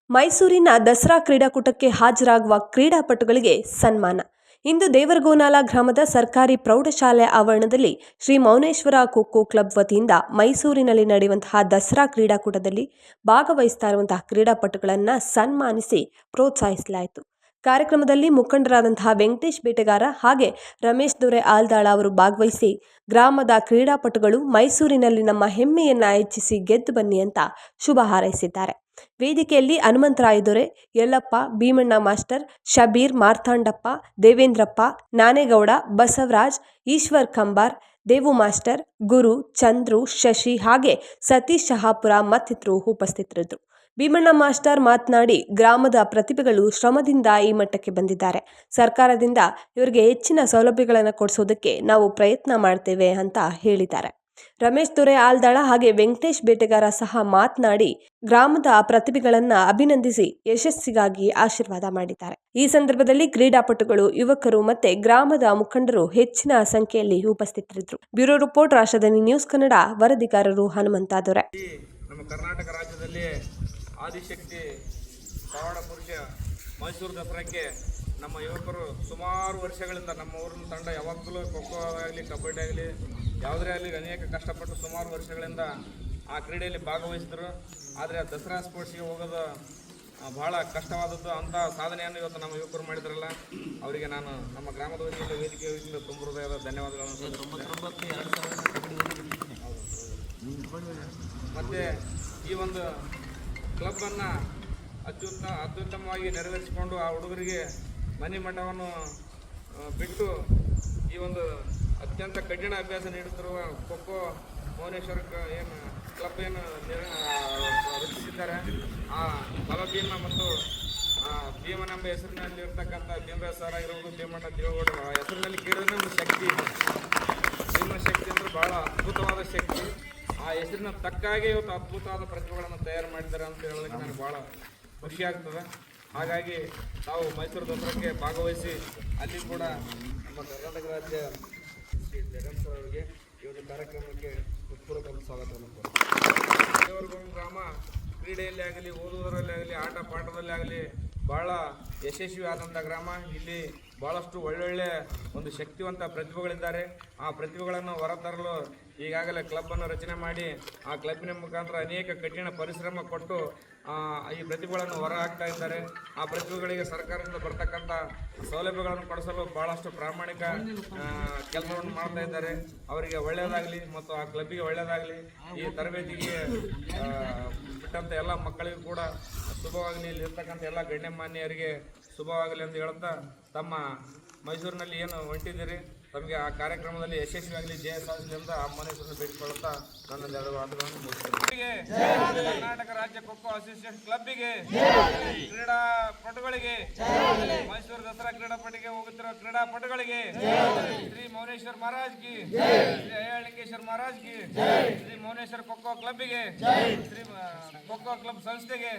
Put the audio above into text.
ಮೈಸೂರಿನ ದಸರಾ ಕ್ರೀಡಾಕೂಟಕ್ಕೆ ಹಾಜರಾಗುವ ಕ್ರೀಡಾಪಟುಗಳಿಗೆ ಸನ್ಮಾನ. ಇಂದು ದೇವರಗೋನಾಲ ಗ್ರಾಮದ ಸರ್ಕಾರಿ ಪ್ರೌಢಶಾಲೆ ಆವರಣದಲ್ಲಿ ಶ್ರೀ ಮೌನೇಶ್ವರ ಖೋ-ಖೋ ಕ್ಲಬ್ ವತಿಯಿಂದ ಮೈಸೂರಿನಲ್ಲಿ ನಡೆಯುವಂತಹ ದಸರಾ ಕ್ರೀಡಾಕೂಟದಲ್ಲಿ ಭಾಗವಹಿಸ್ತಾ ಇರುವಂತಹ ಕ್ರೀಡಾಪಟುಗಳನ್ನು ಸನ್ಮಾನಿಸಿ ಪ್ರೋತ್ಸಾಹಿಸಲಾಯಿತು. ಕಾರ್ಯಕ್ರಮದಲ್ಲಿ ಮುಖಂಡರಾದಂತಹ ವೆಂಕಟೇಶ್ ಬೇಟೆಗಾರ ಹಾಗೆ ರಮೇಶ್ ದೊರೆ ಆಲ್ದಾಳ ಅವರು ಭಾಗವಹಿಸಿ ಗ್ರಾಮದ ಕ್ರೀಡಾಪಟುಗಳು ಮೈಸೂರಿನಲ್ಲಿ ನಮ್ಮ ಹೆಮ್ಮೆಯನ್ನ ಹೆಚ್ಚಿಸಿ ಗೆದ್ದು ಬನ್ನಿ ಅಂತ ಶುಭ ಹಾರೈಸಿದ್ದಾರೆ. ವೇದಿಕೆಯಲ್ಲಿ ಹನುಮಂತರಾಯ ದೊರೆ, ಯಲ್ಲಪ್ಪ, ಭೀಮಣ್ಣ ಮಾಸ್ಟರ್, ಶಬೀರ್, ಮಾರ್ತಾಂಡಪ್ಪ, ದೇವೇಂದ್ರಪ್ಪ, ನಾನೇಗೌಡ, ಬಸವರಾಜ್, ಈಶ್ವರ್ ಕಂಬಾರ್, ದೇವು ಮಾಸ್ಟರ್, ಗುರು, ಚಂದ್ರು, ಶಶಿ ಹಾಗೆ ಸತೀಶ್ ಶಹಾಪುರ ಮತ್ತಿತರರು ಉಪಸ್ಥಿತರಿದ್ದರು. ಭೀಮಣ್ಣ ಮಾಸ್ಟರ್ ಮಾತನಾಡಿ, ಗ್ರಾಮದ ಪ್ರತಿಭೆಗಳು ಶ್ರಮದಿಂದ ಈ ಮಟ್ಟಕ್ಕೆ ಬಂದಿದ್ದಾರೆ. ಸರ್ಕಾರದಿಂದ ಇವರಿಗೆ ಹೆಚ್ಚಿನ ಸೌಲಭ್ಯಗಳನ್ನು ಕೊಡಿಸೋದಕ್ಕೆ ನಾವು ಪ್ರಯತ್ನ ಮಾಡ್ತೇವೆ ಅಂತ ಹೇಳಿದ್ದಾರೆ. ರಮೇಶ್ ದೊರೆ ಆಲ್ದಾಳ ಹಾಗೆ ವೆಂಕಟೇಶ್ ಬೇಟೆಗಾರ ಸಹ ಮಾತನಾಡಿ ಗ್ರಾಮದ ಪ್ರತಿಭೆಗಳನ್ನು ಅಭಿನಂದಿಸಿ ಯಶಸ್ಸಿಗಾಗಿ ಆಶೀರ್ವಾದ ಮಾಡಿದ್ದಾರೆ. ಈ ಸಂದರ್ಭದಲ್ಲಿ ಕ್ರೀಡಾಪಟುಗಳು, ಯುವಕರು ಮತ್ತೆ ಗ್ರಾಮದ ಮುಖಂಡರು ಹೆಚ್ಚಿನ ಸಂಖ್ಯೆಯಲ್ಲಿ ಉಪಸ್ಥಿತರಿದ್ದರು. Bureau report, Rashtravani news Kannada. ವರದಿಗಾರರು ಹನುಮಂತ ದೊರೆ. ನಮ್ಮ ಕರ್ನಾಟಕ ರಾಜ್ಯದಲ್ಲಿ ಆದಿಶಕ್ತಿ ಪವಾಡ ಪುರುಷ ಮೈಸೂರು ದಸರಾಕ್ಕೆ ನಮ್ಮ ಯುವಕರು ಸುಮಾರು ವರ್ಷಗಳಿಂದ ನಮ್ಮ ಊರಿನ ತಂಡ ಯಾವಾಗಲೂ ಖೋ-ಖೋ ಆಗಲಿ, ಕಬಡ್ಡಿ ಆಗಲಿ, ಯಾವುದೇ ಆಗಲಿ ಅನೇಕ ಕಷ್ಟಪಟ್ಟು ಸುಮಾರು ವರ್ಷಗಳಿಂದ ಆ ಕ್ರೀಡೆಯಲ್ಲಿ ಭಾಗವಹಿಸಿದ್ರು. ಆದರೆ ದಸರಾ ಸ್ಪೋರ್ಟ್ಸ್ಗೆ ಹೋಗೋದು ಭಾಳ ಕಷ್ಟವಾದದ್ದು. ಅಂಥ ಸಾಧನೆಯನ್ನು ಇವತ್ತು ನಮ್ಮ ಯುವಕರು ಮಾಡಿದ್ರಲ್ಲ, ಅವರಿಗೆ ನಾನು ನಮ್ಮ ಗ್ರಾಮದ ವತಿಯಿಂದ ವೇದಿಕೆ ವತಿಯಿಂದ ತುಂಬ ಹೃದಯದ ಧನ್ಯವಾದಗಳನ್ನು. ಮತ್ತು ಈ ಒಂದು ಕ್ಲಬ್ಬನ್ನು ಅತ್ಯುತ್ತಮವಾಗಿ ನೆರವೇರಿಸಿಕೊಂಡು ಆ ಹುಡುಗರಿಗೆ ಮನೆ ಮಠವನ್ನು ಬಿಟ್ಟು ಈ ಒಂದು ಅತ್ಯಂತ ಕಠಿಣ ಅಭ್ಯಾಸ ನೀಡುತ್ತಿರುವ ಖೋ-ಖೋ ಮೌನೇಶ್ವರ ಏನು ಕ್ಲಬ್ ಏನು ರಚಿಸಿದ್ದಾರೆ, ಆ ಬಲಭೀಮ ಮತ್ತು ಭೀಮನೆಂಬ ಹೆಸರಿನಲ್ಲಿ ಇರ್ತಕ್ಕಂಥ ಭೀಮರಾಜ್ ಸರ್ ಆಗಿರ್ಬೋದು, ಭೀಮಣ್ಣ ದೇವೇಗೌಡ ಹೆಸರಿನಲ್ಲಿ ಕೇಳಿದ್ರೆ ಒಂದು ಶಕ್ತಿ, ಭೀಮನ ಶಕ್ತಿ ಅಂದರೆ ಭಾಳ ಅದ್ಭುತವಾದ ಶಕ್ತಿ. ಆ ಹೆಸರಿನ ತಕ್ಕಾಗಿ ಇವತ್ತು ಅದ್ಭುತವಾದ ಪ್ರತಿಭೆಗಳನ್ನು ತಯಾರು ಮಾಡಿದ್ದಾರೆ ಅಂತ ಹೇಳೋದಕ್ಕೆ ನನಗೆ ಭಾಳ ಖುಷಿ ಆಗ್ತದೆ. ಹಾಗಾಗಿ ನಾವು ಮೈಸೂರು ದಸರಾಕ್ಕೆ ಭಾಗವಹಿಸಿ ಅಲ್ಲಿ ಕೂಡ ನಮ್ಮ ಕರ್ನಾಟಕ ರಾಜ್ಯ ಶ್ರೀ ಜಗನ್ ಸರ್ ಅವರಿಗೆ ಈ ಒಂದು ಕಾರ್ಯಕ್ರಮಕ್ಕೆ ಹೃತ್ಪೂರ್ವಕ ಸ್ವಾಗತವನ್ನು ಕೋರುತ್ತೇವೆ. ದೇವರಗೋನ ಗ್ರಾಮ ಕ್ರೀಡೆಯಲ್ಲಿ ಆಗಲಿ, ಓದುವುದರಲ್ಲಿ ಆಗಲಿ, ಆಟ ಪಾಠದಲ್ಲಿ ಆಗಲಿ ಭಾಳ ಯಶಸ್ವಿ ಆದಂಥ ಗ್ರಾಮ. ಇಲ್ಲಿ ಭಾಳಷ್ಟು ಒಳ್ಳೊಳ್ಳೆ ಒಂದು ಶಕ್ತಿವಂತ ಪ್ರತಿಭೆಗಳಿದ್ದಾರೆ. ಆ ಪ್ರತಿಭೆಗಳನ್ನು ಹೊರತರಲು ಈಗಾಗಲೇ ಕ್ಲಬ್ಬನ್ನು ರಚನೆ ಮಾಡಿ ಆ ಕ್ಲಬ್ಬಿನ ಮುಖಾಂತರ ಅನೇಕ ಕಠಿಣ ಪರಿಶ್ರಮ ಕೊಟ್ಟು ಈ ಪ್ರತಿಭೆಗಳನ್ನು ಹೊರ ಹಾಕ್ತಾ ಇದ್ದಾರೆ. ಆ ಪ್ರತಿಭೆಗಳಿಗೆ ಸರ್ಕಾರದಿಂದ ಬರ್ತಕ್ಕಂಥ ಸೌಲಭ್ಯಗಳನ್ನು ಕೊಡಿಸಲು ಭಾಳಷ್ಟು ಪ್ರಾಮಾಣಿಕ ಕೆಲಸವನ್ನು ಮಾಡ್ತಾ ಇದ್ದಾರೆ. ಅವರಿಗೆ ಒಳ್ಳೆಯದಾಗಲಿ ಮತ್ತು ಆ ಕ್ಲಬ್ಬಿಗೆ ಒಳ್ಳೆಯದಾಗಲಿ. ಈ ತರಬೇತಿಗೆ ಬಿಟ್ಟಂಥ ಎಲ್ಲ ಮಕ್ಕಳಿಗೂ ಕೂಡ ಶುಭವಾಗಲಿ, ಇಲ್ಲಿ ಇರ್ತಕ್ಕಂಥ ಎಲ್ಲ ಗಣ್ಯಮಾನ್ಯರಿಗೆ ಶುಭವಾಗಲಿ ಅಂತ ಹೇಳ್ತಾ, ತಮ್ಮ ಮೈಸೂರಿನಲ್ಲಿ ಏನು ಹೊಂಟಿದ್ದೀರಿ ತಮಗೆ ಆ ಕಾರ್ಯಕ್ರಮದಲ್ಲಿ ಯಶಸ್ವಿಯಾಗಲಿ, ಜಯ ಸಾಧಿಸಲಿ ಅಂತ ಆ ಮನೇಶ್ವರನ್ನು ಬೇಡಿಕೊಳ್ಳುತ್ತಾ ನನ್ನ ಎರಡು ಮಾತುಗಳನ್ನು ಮುಗಿಸ್ತೇನೆ. ಕರ್ನಾಟಕ ರಾಜ್ಯ ಖೋ-ಖೋ ಅಸೋಸಿಯೇಷನ್ ಕ್ಲಬ್ಬಿಗೆ, ಕ್ರೀಡಾಪಟುಗಳಿಗೆ, ಮೈಸೂರು ದಸರಾ ಕ್ರೀಡಾಪಟಿಗೆ ಹೋಗುತ್ತಿರುವ ಕ್ರೀಡಾಪಟುಗಳಿಗೆ ಶ್ರೀ ಮೌನೇಶ್ವರ ಮಹಾರಾಜ್ಗೆ, ಶ್ರೀ ಅಯ್ಯಲಿಂಗೇಶ್ವರ ಮಹಾರಾಜ್ಗೆ, ಶ್ರೀ ಮೌನೇಶ್ವರ ಖೋ-ಖೋ ಕ್ಲಬ್ಬಿಗೆ, ಶ್ರೀ ಖೋ-ಖೋ ಕ್ಲಬ್ ಸಂಸ್ಥೆಗೆ